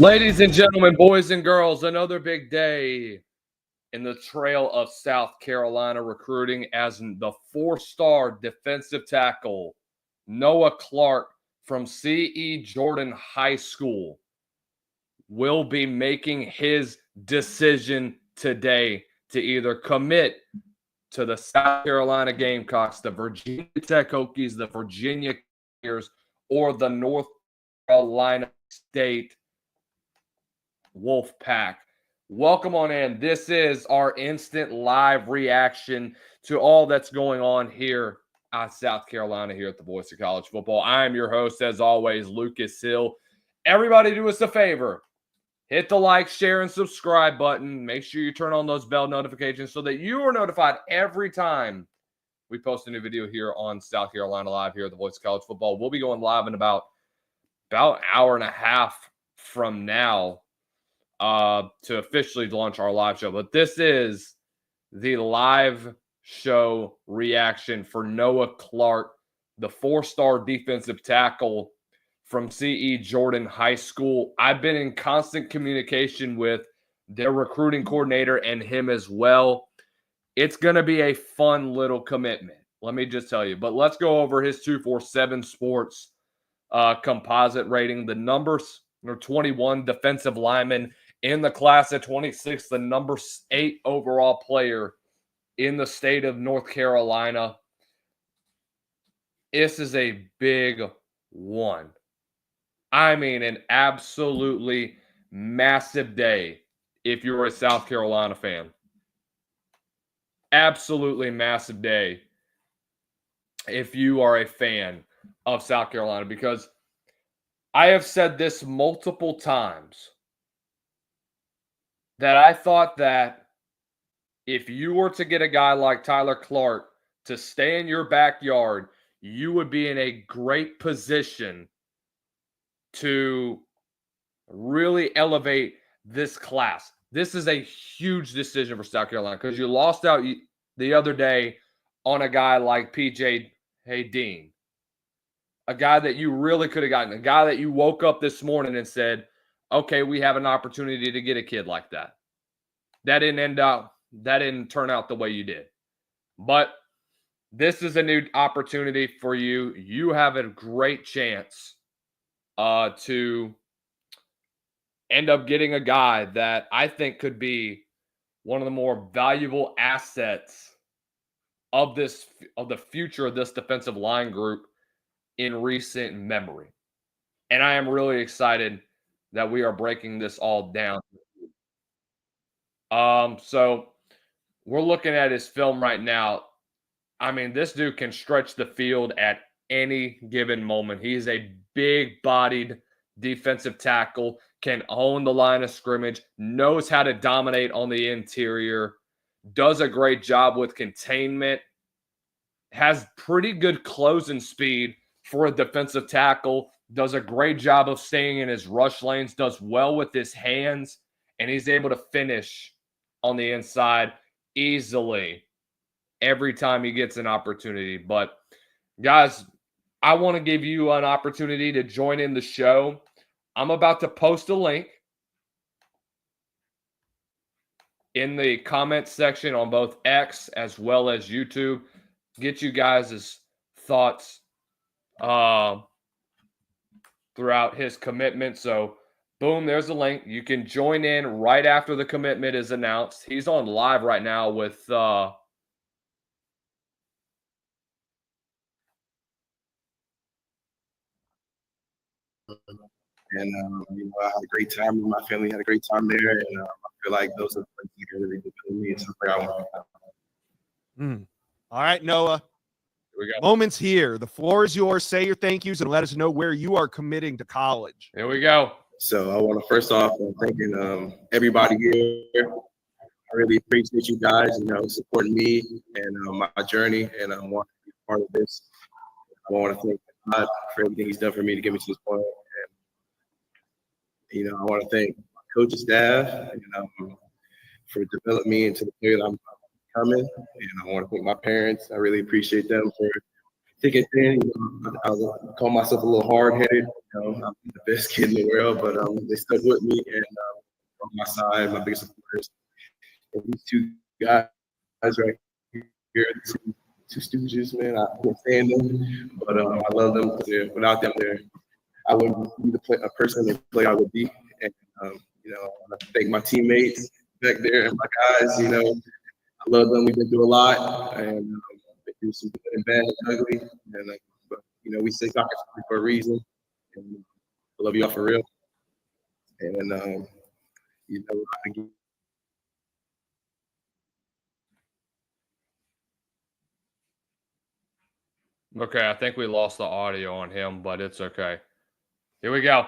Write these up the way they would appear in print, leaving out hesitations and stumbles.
Ladies and gentlemen, boys and girls, another big day in the trail of South Carolina recruiting as the four-star defensive tackle Noah Clark from C.E. Jordan High School will be making his decision today to either commit to the South Carolina Gamecocks, the Virginia Tech Hokies, the Virginia Warriors, or the North Carolina State Wolfpack. Welcome on in. This is our instant live reaction to all that's going on here at South Carolina here at the Voice of College Football. I am your host, as always, Lucas Hill. Everybody do us a favor. Hit the like, share, and subscribe button. Make sure you turn on those bell notifications so that you are notified every time we post a new video here on South Carolina Live here at the Voice of College Football. We'll be going live in about an hour and a half from now to officially launch our live show. But this is the live show reaction for Noah Clark, the four-star defensive tackle from C.E. Jordan High School. I've been in constant communication with their recruiting coordinator and him as well. It's going to be a fun little commitment, let me just tell you. But let's go over his 247 Sports composite rating. The numbers are 21 defensive lineman in the class of 26, the number 8 overall player in the state of North Carolina. This is a big one. I mean, an absolutely massive day if you're a South Carolina fan. Absolutely massive day if you are a fan of South Carolina, because I have said this multiple times that I thought that if you were to get a guy like Tyler Clark to stay in your backyard, you would be in a great position to really elevate this class. This is a huge decision for South Carolina because you lost out the other day on a guy like P.J. Dean, a guy that you really could have gotten, a guy that you woke up this morning and said, okay, we have an opportunity to get a kid like that. That didn't turn out the way you did. But this is a new opportunity for you. You have a great chance to end up getting a guy that I think could be one of the more valuable assets of the future of this defensive line group in recent memory. And I am really excited that we are breaking this all down. So we're looking at his film right now. I mean, this dude can stretch the field at any given moment. He's a big-bodied defensive tackle, can own the line of scrimmage, knows how to dominate on the interior, does a great job with containment, has pretty good closing speed for a defensive tackle, does a great job of staying in his rush lanes, does well with his hands, and he's able to finish on the inside easily every time he gets an opportunity. But guys, I want to give you an opportunity to join in the show. I'm about to post a link in the comments section on both X as well as YouTube. Get you guys' thoughts throughout his commitment. So boom, there's a link. You can join in right after the commitment is announced. He's on live right now with I had a great time. My family had a great time there, and I feel like those are the things that really developed me into the player I want to become. All right, Noah. Here we go. Moments here. The floor is yours. Say your thank yous and let us know where you are committing to college. Here we go. So I want to first off thanking everybody here. I really appreciate you guys, supporting me and my journey, and I want to be a part of this. I want to thank God for everything He's done for me to get me to this point. And, I want to thank my coaching staff for developing me into the player that I'm becoming. And I want to thank my parents. I really appreciate them thick and thin. I call myself a little hard-headed. I'm the best kid in the world, but they stuck with me and on my side, my biggest supporters. And these two guys right here, two stooges, man. I can't stand them, but I love them. Without them, I wouldn't be a person and play I would be. And I thank my teammates back there and my guys. I love them. We've been through a lot, and been through some good and bad and ugly. And but we say soccer for a reason. And I love y'all for real. And again, Okay, I think we lost the audio on him, but it's okay. Here we go.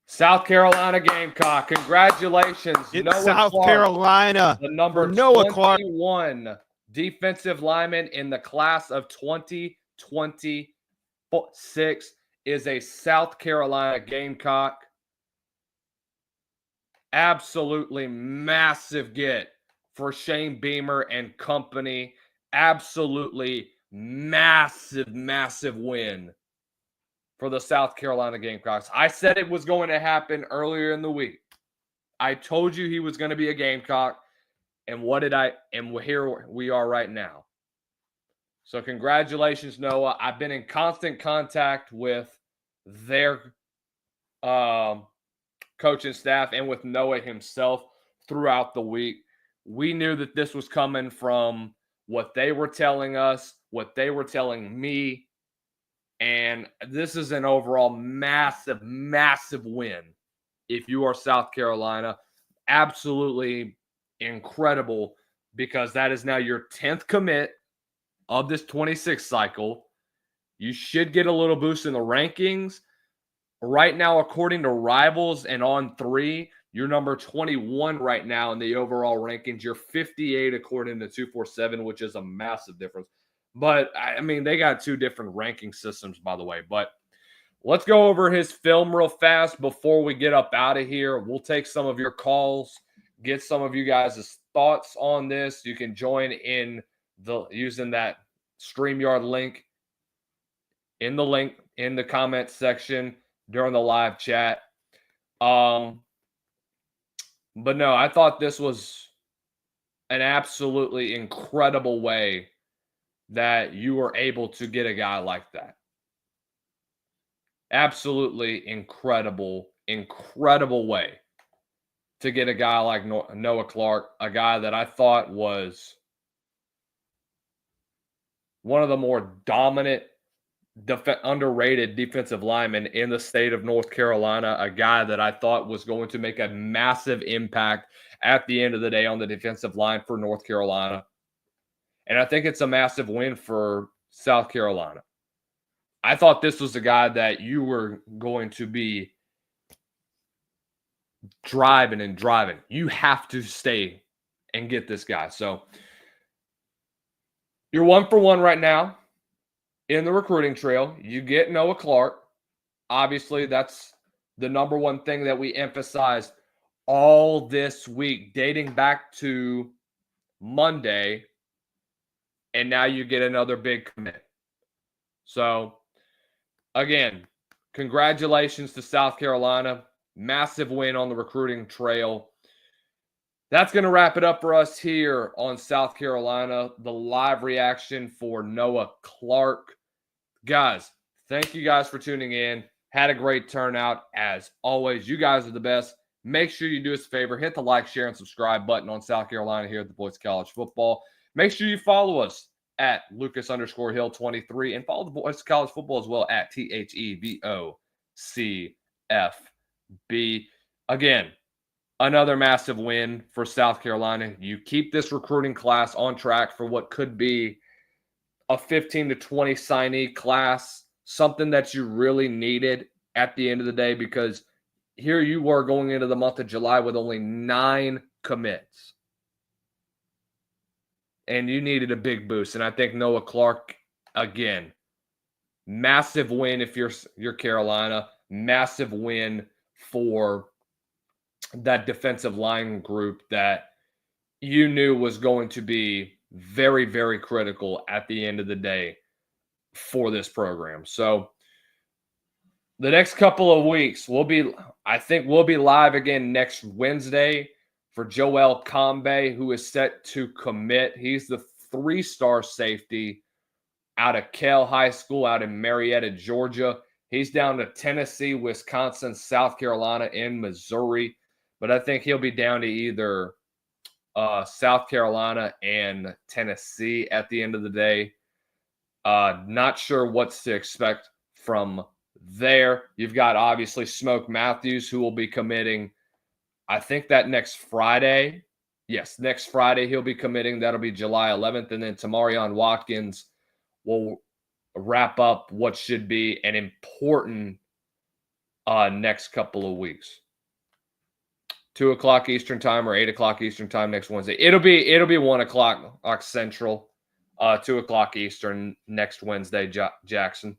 South Carolina Gamecock. Congratulations, It's Noah South Clark, Carolina. the number Noah Clark. 21 defensive lineman in the class of 2026 is a South Carolina Gamecock. Absolutely massive get for Shane Beamer and company. Absolutely massive win for the South Carolina Gamecocks. I said it was going to happen earlier in the week. I told you he was going to be a Gamecock. And here we are right now. So congratulations, Noah. I've been in constant contact with their coaching staff and with Noah himself throughout the week. We knew that this was coming from what they were telling us, what they were telling me. And this is an overall massive win. If you are South Carolina, absolutely incredible, because that is now your 10th commit of this 26 cycle. You should get a little boost in the rankings. Right now, according to Rivals and On3, you're number 21 right now in the overall rankings. You're 58 according to 247, which is a massive difference. But, I mean, they got two different ranking systems, by the way. But let's go over his film real fast before we get up out of here. We'll take some of your calls, get some of you guys' thoughts on this. You can join in using that StreamYard link in the comment section during the live chat. But no, I thought this was an absolutely incredible way that you were able to get a guy like that. Absolutely incredible way to get a guy like Noah Clark, a guy that I thought was one of the more dominant, underrated defensive linemen in the state of North Carolina, a guy that I thought was going to make a massive impact at the end of the day on the defensive line for North Carolina. And I think it's a massive win for South Carolina. I thought this was a guy that you were going to be driving. You have to stay and get this guy. So you're 1 for 1 right now in the recruiting trail. You get Noah Clark. Obviously, that's the number one thing that we emphasized all this week, dating back to Monday. And now you get another big commit. So, again, congratulations to South Carolina. Massive win on the recruiting trail. That's going to wrap it up for us here on South Carolina, the live reaction for Noah Clark. Guys, thank you guys for tuning in. Had a great turnout. As always, you guys are the best. Make sure you do us a favor. Hit the like, share, and subscribe button on South Carolina here at the Boys College Football. Make sure you follow us at Lucas_Hill23 and follow the Boys College Football as well at THEVOCFB. Again, another massive win for South Carolina. You keep this recruiting class on track for what could be a 15 to 20 signee class, something that you really needed at the end of the day, because here you were going into the month of July with only 9 commits. And you needed a big boost. And I think Noah Clark, again, massive win if you're Carolina. Massive win for that defensive line group that you knew was going to be very, very critical at the end of the day for this program. So the next couple of weeks, I think we'll be live again next Wednesday for Joel Combe, who is set to commit. He's the 3-star safety out of Kell High School out in Marietta, Georgia. He's down to Tennessee, Wisconsin, South Carolina, and Missouri. But I think he'll be down to either South Carolina and Tennessee at the end of the day. Not sure what's to expect from there. You've got obviously Smoke Matthews, who will be committing, I think that next Friday. Yes, next Friday he'll be committing. That'll be July 11th. And then Tamarion Watkins will wrap up what should be an important next couple of weeks. 2 o'clock Eastern time or 8 o'clock Eastern time next Wednesday. It'll be 1 o'clock Central, 2 o'clock Eastern next Wednesday, Jackson.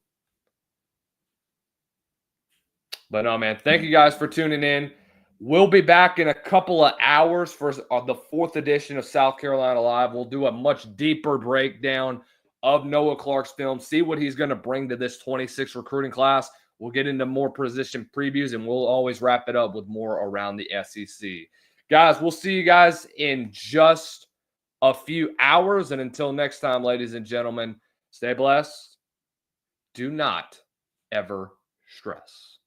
But no, man, thank you guys for tuning in. We'll be back in a couple of hours for the 4th edition of South Carolina Live. We'll do a much deeper breakdown of Noah Clark's film, see what he's going to bring to this 26 recruiting class. We'll get into more position previews, and we'll always wrap it up with more around the SEC. Guys, we'll see you guys in just a few hours. And until next time, ladies and gentlemen, stay blessed. Do not ever stress.